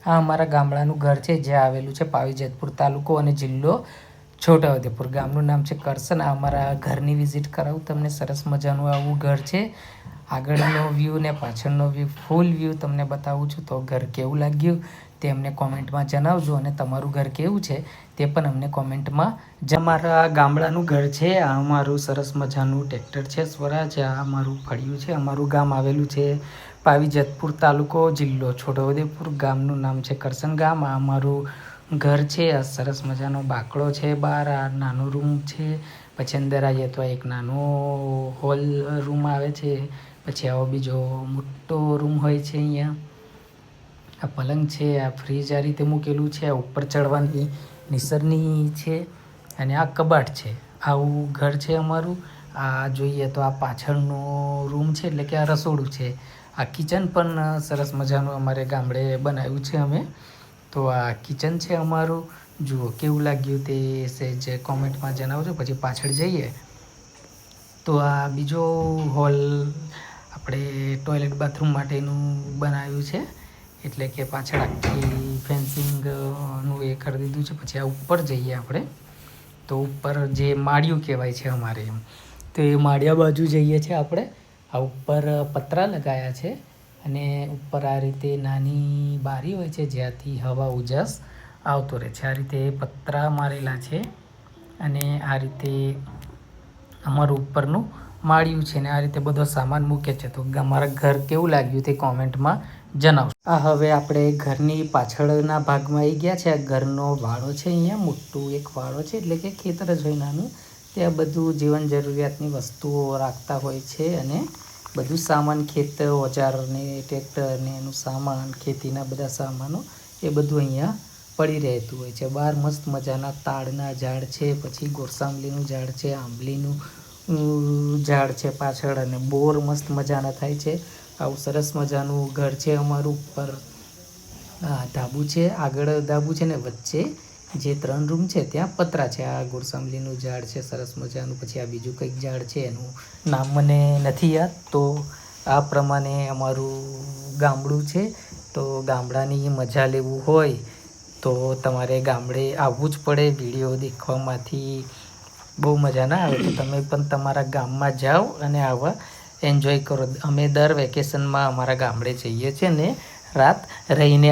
આ અમારા ગામડાનું ઘર છે, જે આવેલું છે પાવી જેતપુર તાલુકો અને જિલ્લો છોટાઉદેપુર. ગામનું નામ છે કરસન. આ અમારા ઘરની વિઝિટ કરાવું તમને. સરસ મજાનું આવું ઘર છે. આગળનો વ્યૂ ને પાછળનો વ્યૂ, ફૂલ વ્યૂ તમને બતાવું છું. તો ઘર કેવું લાગ્યું તે અમને કોમેન્ટમાં જણાવજો, અને તમારું ઘર કેવું છે તે પણ અમને કોમેન્ટમાં. અમારા ગામડાનું ઘર છે. આ અમારું સરસ મજાનું ટ્રેક્ટર છે સ્વરાજ. આ અમારું ફળિયું છે. અમારું ગામ આવેલું છે પાવી જેતપુર તાલુકો, જિલ્લો છોટાઉદેપુર. ગામનું નામ છે કરસન ગામ. આ અમારું ઘર છે. આ સરસ મજાનો બાકડો છે બહાર. આ નાનો રૂમ છે. પછી અંદર આવીએ તો એક નાનો હોલ રૂમ આવે છે. પછી આવો બીજો મોટો રૂમ હોય છે. અહીંયા આ પલંગ છે, આ ફ્રીજ આ રીતે મૂકેલું છે. આ ઉપર ચડવાની નિસરની છે, અને આ કબાટ છે. આવું ઘર છે અમારું. આ જોઈએ તો આ પાછળનો રૂમ છે, એટલે કે આ રસોડું છે. આ કિચન પણ સરસ મજાનું અમારે ગામડે બનાવ્યું છે અમે. તો આ કિચન છે અમારું. જુઓ કેવું લાગ્યું તે સહેજ કોમેન્ટમાં જણાવજો. પછી પાછળ જઈએ તો આ બીજો હોલ આપણે ટોયલેટ બાથરૂમ માટેનું બનાવ્યું છે, એટલે કે પાછળ આખી ફેન્સિંગનું એ કરી દીધું છે. પછી આ ઉપર જઈએ આપણે તો ઉપર જે માળિયું કહેવાય છે અમારે, એમ તો એ માળિયા બાજુ જઈએ છીએ આપણે. આ ઉપર પતરા લગાવ્યા છે, અને ઉપર આ રીતે નાની બારી હોય છે જ્યાંથી હવા ઉજાસ આવતો રહે છે. આ રીતે પતરા મારેલા છે, અને આ રીતે અમારું ઉપરનું માળિયું છે, ને આ રીતે બધો સામાન મૂકે છે. તો અમારા ઘર કેવું લાગ્યું તે કોમેન્ટમાં જણાવજો. આ હવે આપણે ઘરની પાછળના ભાગમાં આવી ગયા છે. આ ઘરનો વાળો છે. અહીંયા મોટું એક વાળો છે, એટલે કે ખેતર જ હોય નાનું. ત્યાં બધું જીવન જરૂરિયાતની વસ્તુઓ રાખતા હોય છે, અને બધું સામાન, ખેત ઓજાર ને ટ્રેક્ટર ને એનું સામાન, ખેતીના બધા સામાનો એ બધું અહીંયા પડી રહેતું હોય છે. બહાર મસ્ત મજાના તાડના ઝાડ છે, પછી ગોરસાંબલીનું ઝાડ છે, આંબલીનું ઝાડ છે પાછળ, અને બોર મસ્ત મજાના થાય છે. આવું સરસ મજાનું ઘર છે અમારું. ઉપર ધાબુ છે, આગળ ધાબુ છે, ને વચ્ચે જે 3 રૂમ છે ત્યાં પતરા છે. આ ગોરસાંબલીનું ઝાડ છે સરસ મજાનું. પછી આ બીજું કંઈક ઝાડ છે, એનું નામ મને નથી યાદ. તો આ પ્રમાણે અમારું ગામડું છે. તો ગામડાની મજા લેવું હોય તો તમારે ગામડે આવવું જ પડે. વિડીયો દેખવામાંથી બહુ મજા ના આવે તો તમે પણ તમારા ગામમાં જાઓ અને આવા એન્જોય કરો. અમે દર વેકેશનમાં અમારા ગામડે જઈએ છીએ ને રાત રહીને